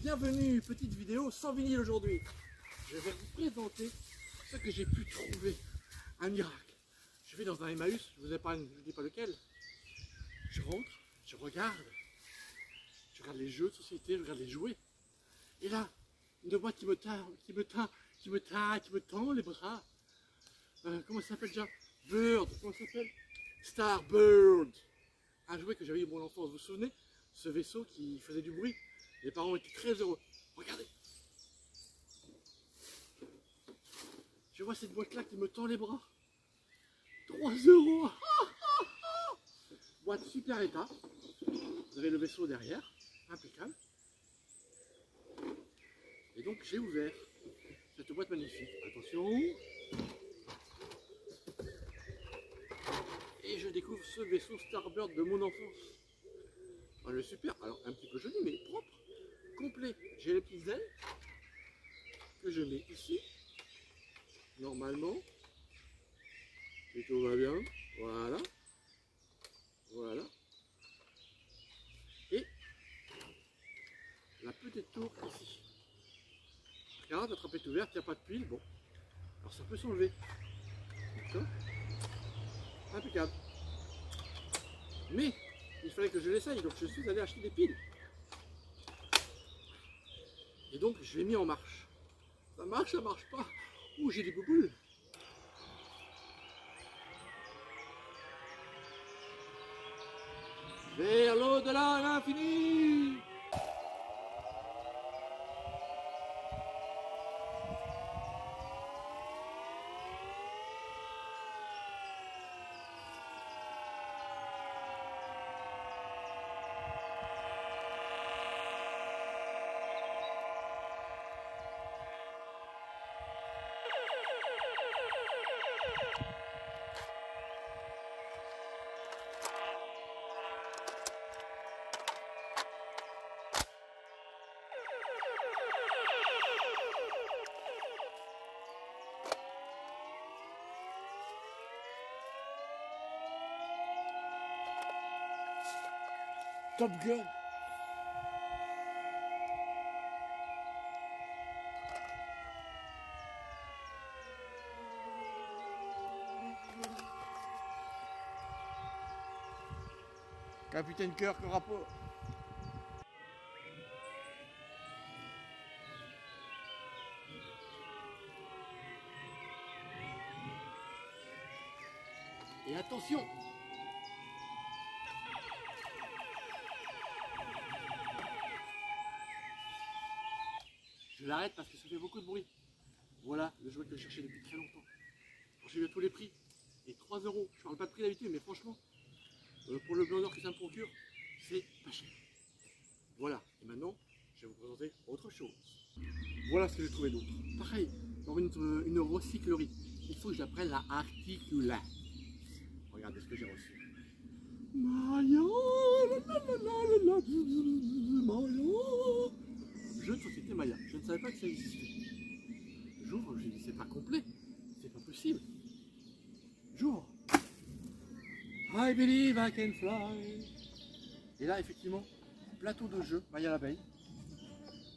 bienvenue, petite vidéo sans vinyle aujourd'hui. Je vais vous présenter ce que j'ai pu trouver, un miracle. Je vais dans un Emmaüs, je vous épargne, je ne dis pas lequel. Je rentre, je regarde les jeux de société, je regarde les jouets. Et là, une boîte qui me tend les bras. Comment ça s'appelle déjà? Bird, comment ça s'appelle? Starbird. Un jouet que j'avais eu dans mon enfance, vous vous souvenez? Ce vaisseau qui faisait du bruit. Les parents étaient très heureux. Regardez. Je vois cette boîte-là qui me tend les bras. 3 €. Boîte super état. Vous avez le vaisseau derrière. Impeccable. Et donc j'ai ouvert cette boîte magnifique. Attention. Et je découvre ce vaisseau Starbird de mon enfance. Ah, le super. Alors un petit peu joli mais propre. Complet. J'ai les petites ailes que je mets ici. Normalement. Si tout va bien. Voilà. Voilà. Et la petite tour ici. Regarde, la trappe est ouverte, il n'y a pas de pile. Bon. Alors ça peut s'enlever. D'accord. Impeccable. Mais il fallait que je l'essaye, donc je suis allé acheter des piles. Et donc je l'ai mis en marche. Ça marche pas. Ouh, j'ai des bouboules. Vers l'au-delà, l'infini. Top Gun. Capitaine Kirk, rapport. Et attention. Je l'arrête parce que ça fait beaucoup de bruit. Voilà le jouet que je cherchais depuis très longtemps. J'ai eu à tous les prix. Et 3 €. Je parle pas de prix d'habitude, mais franchement, pour le blanc d'or que ça me procure, c'est pas cher. Voilà. Et maintenant, je vais vous présenter autre chose. Voilà ce que j'ai trouvé d'autre. Pareil, dans une recyclerie. Il faut que j'apprenne la articula. Regardez ce que j'ai reçu. Maya, Maya. Jeu de société Maya. Je ne savais pas que ça existait. J'ouvre, je dis c'est pas complet, c'est pas possible. J'ouvre. I believe I can fly. Et là, effectivement, plateau de jeu Maya l'abeille.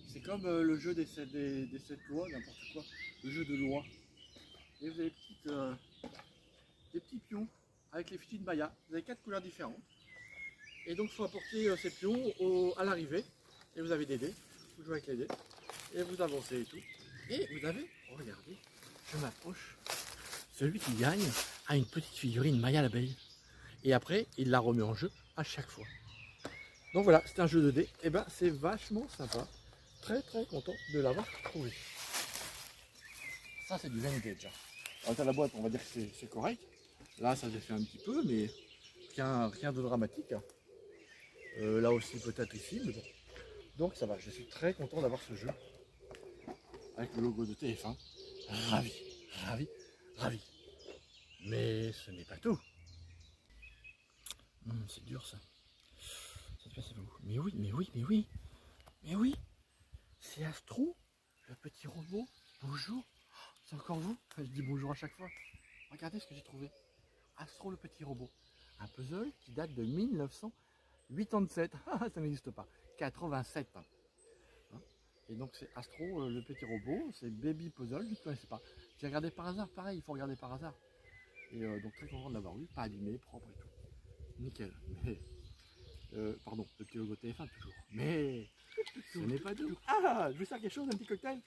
C'est comme le jeu des 7 lois, n'importe quoi, le jeu de loi. Et vous avez des petits pions avec les fichiers de Maya. Vous avez 4 couleurs différentes. Et donc, il faut apporter ces pions à l'arrivée. Et vous avez des dés. Vous jouez avec les dés. Et vous avancez et tout. Et vous avez, regardez, je m'approche. Celui qui gagne a une petite figurine Maya l'abeille. Et après, il la remet en jeu à chaque fois. Donc voilà, c'est un jeu de dés. Et ben, c'est vachement sympa. Très content de l'avoir trouvé. Ça, c'est du vintage. Alors, à la boîte, on va dire que c'est correct. Là, ça j'ai fait un petit peu, mais rien de dramatique. Là aussi, peut-être ici, mais bon. Donc ça va, je suis très content d'avoir ce jeu. Avec le logo de TF1. Ravi. Mais ce n'est pas tout. C'est dur ça. Ça se passe où? Mais oui. C'est Astro, le petit robot. Bonjour. C'est encore vous? Je dis bonjour à chaque fois. Regardez ce que j'ai trouvé. Astro, le petit robot. Un puzzle qui date de 1987. Ça n'existe pas. 87. Et donc c'est Astro, le petit robot, c'est Baby Puzzle, je ne connaissais pas. J'ai regardé par hasard, pareil, il faut regarder par hasard. Et donc très content de l'avoir eu, pas abîmé, propre et tout. Nickel. Mais, pardon, le petit logo TF1 toujours. Mais ce n'est pas tout. Ah, je veux faire quelque chose, un petit cocktail.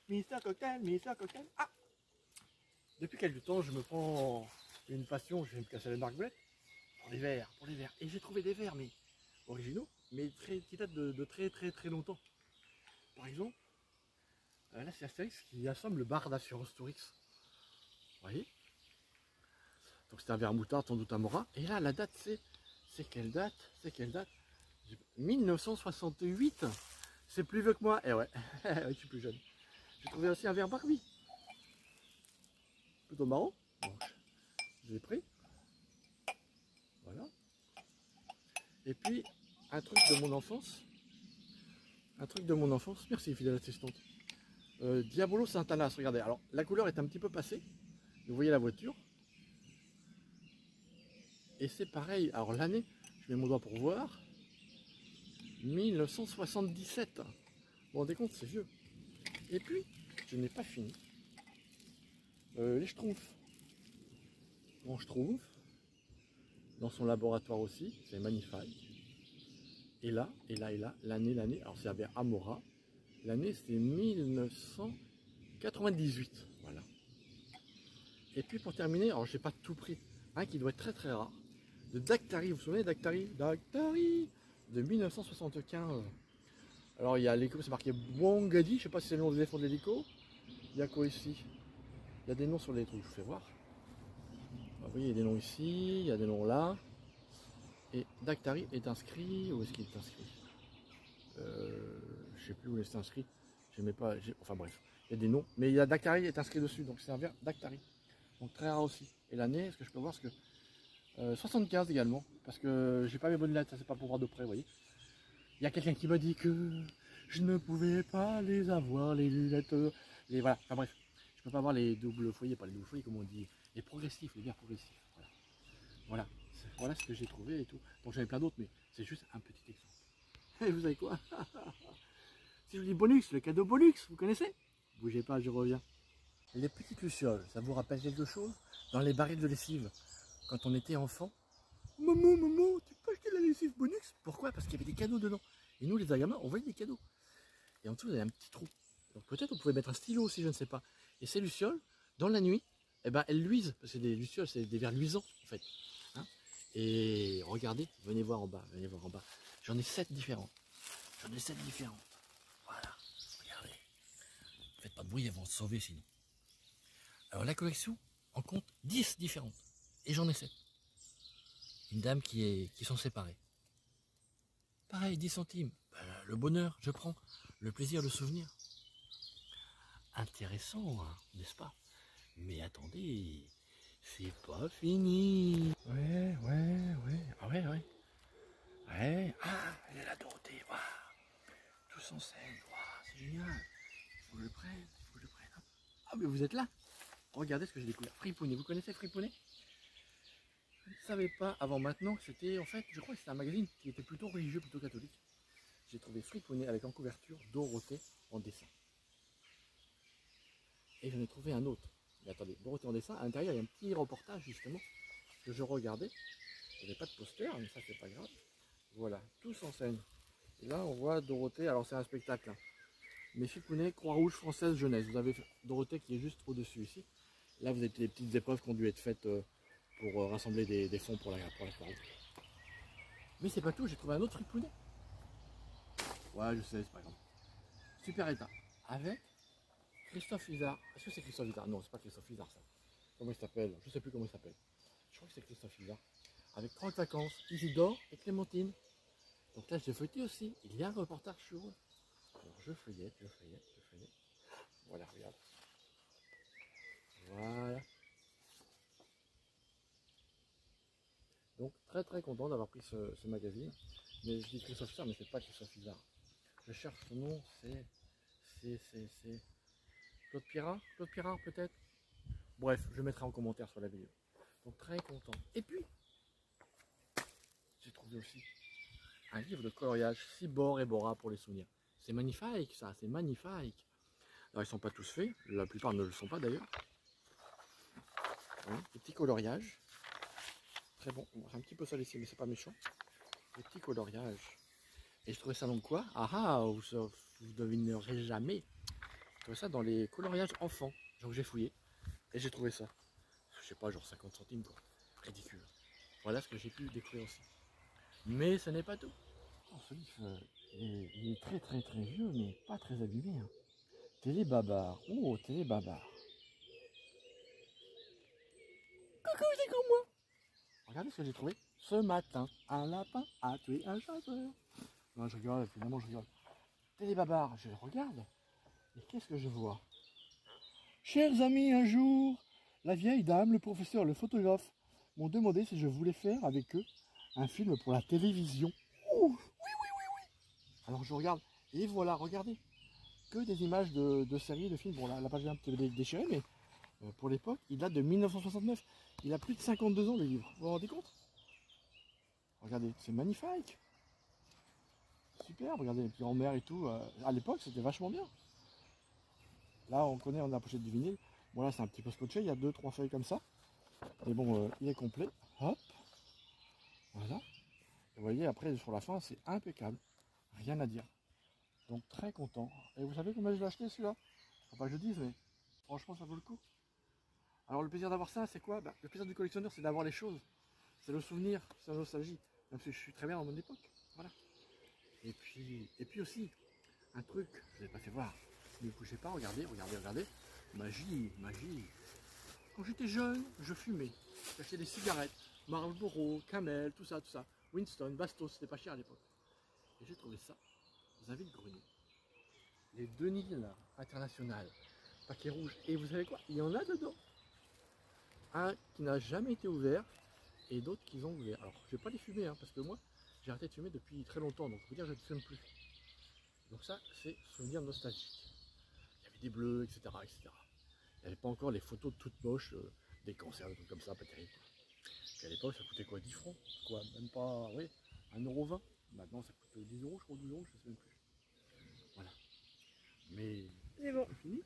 Mister Cocktail, Mister Cocktail. Ah, depuis quelques temps, je me prends une passion, je vais me casser les marques pour les verres, pour les verres. Et j'ai trouvé des verres, mais originaux, mais qui datent de très longtemps. Par exemple, là c'est Astérix qui assomme le bar d'assurance Tourix. Vous voyez? Donc c'est un verre moutarde, sans doute un Mora. Et là, la date, c'est quelle date? C'est quelle date? 1968. C'est plus vieux que moi. Eh ouais, je suis plus jeune. J'ai trouvé aussi un verre Barbie. Plutôt marrant. Donc, je l'ai pris. Voilà. Et puis, un truc de mon enfance. Un truc de mon enfance. Merci, fidèle assistante. Diabolo Saint-Anas. Regardez. Alors, la couleur est un petit peu passée. Vous voyez la voiture. Et c'est pareil. Alors, l'année, je mets mon doigt pour voir. 1977. Vous vous rendez compte, c'est vieux. Et puis, je n'ai pas fini. Les Schtroumpfs. Mon Schtroumpf, dans son laboratoire aussi, c'est magnifique. Et là, l'année, alors c'est un verre Amora. L'année, c'est 1998. Voilà. Et puis pour terminer, alors j'ai pas tout pris, un qui doit être très rare, de Dactari. Vous vous souvenez Dactari de 1975. Alors il y a l'hélico, c'est marqué Bwangadi, je sais pas si c'est le nom de l'éléphant de l'hélico. Il y a quoi ici? Il y a des noms sur les trucs, je vous fais voir. Vous voyez, il y a des noms ici, il y a des noms là. Et Dactari est inscrit, où est-ce qu'il est inscrit? Je sais plus où il est inscrit. Pas, enfin bref, il y a des noms. Mais il y a Dactari est inscrit dessus, donc c'est un verre Dactari. Donc très rare aussi. Et l'année, est-ce que je peux voir ce que 75 également, parce que j'ai pas mes bonnes lettres, ça c'est pas pour voir de près, vous voyez. Il y a quelqu'un qui m'a dit que je ne pouvais pas les avoir, les lunettes, les voilà, enfin bref. Je peux pas avoir les doubles foyers, pas les doubles foyers, comme on dit, les progressifs, les verres progressifs. Voilà. Voilà ce que j'ai trouvé et tout. Donc j'avais plein d'autres, mais c'est juste un petit exemple. Et vous savez quoi? Si je vous dis Bonux, le cadeau Bonux, vous connaissez? Bougez pas, je reviens. Les petites lucioles, ça vous rappelle quelque chose? Dans les barils de lessive, quand on était enfant. Maman, tu peux acheter la lessive Bonux? Pourquoi? Parce qu'il y avait des cadeaux dedans. Et nous, les gamins, on voyait des cadeaux. Et en dessous, il y avait un petit trou. Donc peut-être on pouvait mettre un stylo aussi, je ne sais pas. Et ces lucioles, dans la nuit, eh ben, elles luisent. Parce que des lucioles, c'est des verres luisants, en fait. Hein? Et regardez, venez voir en bas, venez voir en bas. J'en ai 7 différentes. J'en ai 7 différentes. Voilà, regardez. Faites pas de bruit, elles vont se sauver sinon. Alors la collection en compte 10 différentes. Et j'en ai 7. Une dame qui sont séparées. Pareil, 10 centimes. Ben, le bonheur, je prends. Le plaisir, le souvenir. Intéressant, hein, n'est-ce pas? Mais attendez, c'est pas fini. Ouais. Ah ouais. Ouais. Ah, elle est là, Dorothée. Waouh. Tous en scène. Waouh, c'est génial. Il faut que je le prenne. Hop. Ah, mais vous êtes là. Regardez ce que j'ai découvert. Fripounet. Vous connaissez Fripounet? Je ne savais pas avant maintenant que c'était, en fait, je crois que c'était un magazine qui était plutôt religieux, plutôt catholique. J'ai trouvé Fripounet avec en couverture Dorothée en dessin. Et j'en ai trouvé un autre. Mais attendez, Dorothée en dessin, à l'intérieur il y a un petit reportage justement que je regardais. Il n'y avait pas de poster, mais ça c'est pas grave. Voilà, tous en scène. Et là on voit Dorothée, alors c'est un spectacle. Hein. Mais Fripounet, Croix-Rouge française jeunesse. Vous avez Dorothée qui est juste au-dessus ici. Là vous avez des petites épreuves qui ont dû être faites pour rassembler des fonds pour la Croix-Rouge. Mais c'est pas tout, j'ai trouvé un autre Fripounet. Ouais, je sais, c'est pas grave. Super état. Avec Christophe Izard. Est-ce que c'est Christophe Izard? Non, c'est pas Christophe Izard ça. Comment il s'appelle? Je sais plus comment il s'appelle. Je crois que c'est Christophe Izard. Avec 30 vacances, Isidore et Clémentine. Donc là, j'ai feuilleté aussi. Il y a un reportage sur eux. Alors je feuillette. Voilà, regarde. Voilà. Donc très content d'avoir pris ce magazine. Mais je dis Christophe Izard, mais c'est pas Christophe Izard. Je cherche son nom, c'est Claude Pirard peut-être. Bref, je mettrai en commentaire sur la vidéo. Donc très content. Et puis, j'ai trouvé aussi un livre de coloriage, Cibor et Bora pour les souvenirs. C'est magnifique ça, c'est magnifique. Alors ils sont pas tous faits, la plupart ne le sont pas d'ailleurs. Des petits coloriages. Très bon, c'est un petit peu salissé mais c'est pas méchant. Des petits coloriages. Et je trouvais ça donc quoi? Ah ah, vous devinerez jamais. Je trouvais ça dans les coloriages enfants. Donc j'ai fouillé et j'ai trouvé ça. Je sais pas, genre 50 centimes quoi. Ridicule. Voilà ce que j'ai pu découvrir aussi. Mais ce n'est pas tout. Oh, ce livre, il est très très très vieux mais pas très abîmé. Hein. Télé Babar. Oh, Télé Babar. Coucou, c'est comme moi. Regardez ce que j'ai trouvé ce matin. Un lapin a tué un chasseur. Non, je rigole, évidemment, je rigole. Télé Babar, je le regarde. Et qu'est-ce que je vois? Chers amis, un jour, la vieille dame, le professeur, le photographe m'ont demandé si je voulais faire avec eux un film pour la télévision. Oh, oui, oui, oui, oui. Alors je regarde, et voilà, regardez. Que des images de séries, de films. Bon, la page est un petit peu déchirée, mais pour l'époque, il date de 1969. Il a plus de 52 ans, le livre. Vous vous rendez compte? Regardez, c'est magnifique. Super, regardez les petits en-mer et tout. À l'époque, c'était vachement bien. Là, on connaît, on a la pochette du vinyle. Bon, là, c'est un petit peu scotché. Il y a 2-3 feuilles comme ça. Mais bon, il est complet. Hop. Voilà. Et vous voyez, après, sur la fin, c'est impeccable. Rien à dire. Donc, très content. Et vous savez combien je l'ai acheté, celui-là? Faut pas que je dise, mais franchement, ça vaut le coup. Alors, le plaisir d'avoir ça, c'est quoi? Le plaisir du collectionneur, c'est d'avoir les choses. C'est le souvenir, c'est la nostalgie. Même si je suis très bien dans mon époque. Voilà. Et puis aussi, un truc, je ne l'ai pas fait voir. Ne bougez pas, regardez, regardez, regardez. Magie, magie. Quand j'étais jeune, je fumais. J'achetais des cigarettes, Marlboro, Camel, tout ça, tout ça. Winston, Bastos, c'était pas cher à l'époque. Et j'ai trouvé ça dans un vide-grenier. Les Denil International, paquet rouge. Et vous savez quoi? Il y en a dedans. Un qui n'a jamais été ouvert et d'autres qui ont ouvert. Alors, je vais pas les fumer, hein, parce que moi, j'ai arrêté de fumer depuis très longtemps. Donc, je peux dire que je ne fume plus. Donc ça, c'est souvenir nostalgique. Il y avait des bleus, etc. etc. Il n'y avait pas encore les photos toutes moches, des cancers, des trucs comme ça, pas terrible. Puis à l'époque, ça coûtait quoi, 10 francs? Quoi, même pas, oui, 1,20 €. Maintenant, ça coûte 10 euros, je crois, 12 euros, je ne sais même plus. Voilà. Mais c'est bon, c'est fini.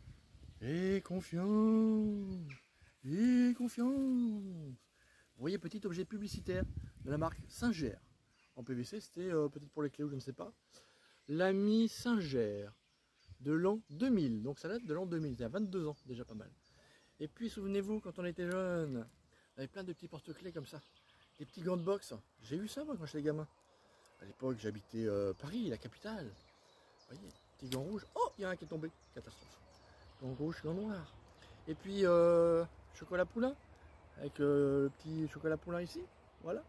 Et confiance. Et confiance. Vous voyez, petit objet publicitaire de la marque Singer. En PVC, c'était peut-être pour les clés ou je ne sais pas. L'ami Singer de l'an 2000. Donc ça date de l'an 2000, il y a 22 ans, déjà pas mal. Et puis souvenez-vous, quand on était jeune, on avait plein de petits porte-clés comme ça. Des petits gants de boxe. J'ai eu ça moi quand j'étais gamin. À l'époque, j'habitais Paris, la capitale. Vous voyez, petit gants rouges. Oh, il y en a un qui est tombé. Catastrophe. Gants rouge, gants noirs. Et puis, chocolat poulain. Avec le petit chocolat poulain ici. Voilà.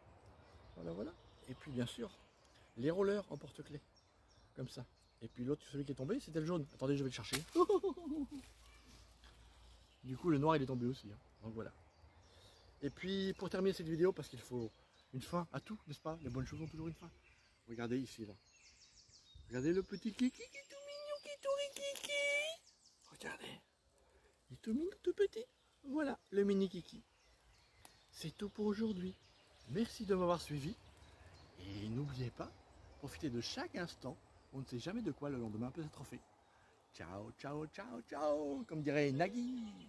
Voilà, voilà. Et puis, bien sûr, les rollers en porte-clés. Comme ça. Et puis l'autre, celui qui est tombé, c'était le jaune. Attendez, je vais le chercher. Du coup, le noir, il est tombé aussi. Hein. Donc voilà. Et puis, pour terminer cette vidéo, parce qu'il faut une fin à tout, n'est-ce pas? Les bonnes choses ont toujours une fin. Regardez ici, là. Regardez le petit kiki qui est tout mignon, qui est tout rikiki. Regardez. Il est tout mignon, tout petit. Voilà, le mini kiki. C'est tout pour aujourd'hui. Merci de m'avoir suivi. Et n'oubliez pas, profitez de chaque instant. On ne sait jamais de quoi le lendemain peut être fait. Ciao, ciao, ciao, ciao, comme dirait Nagui.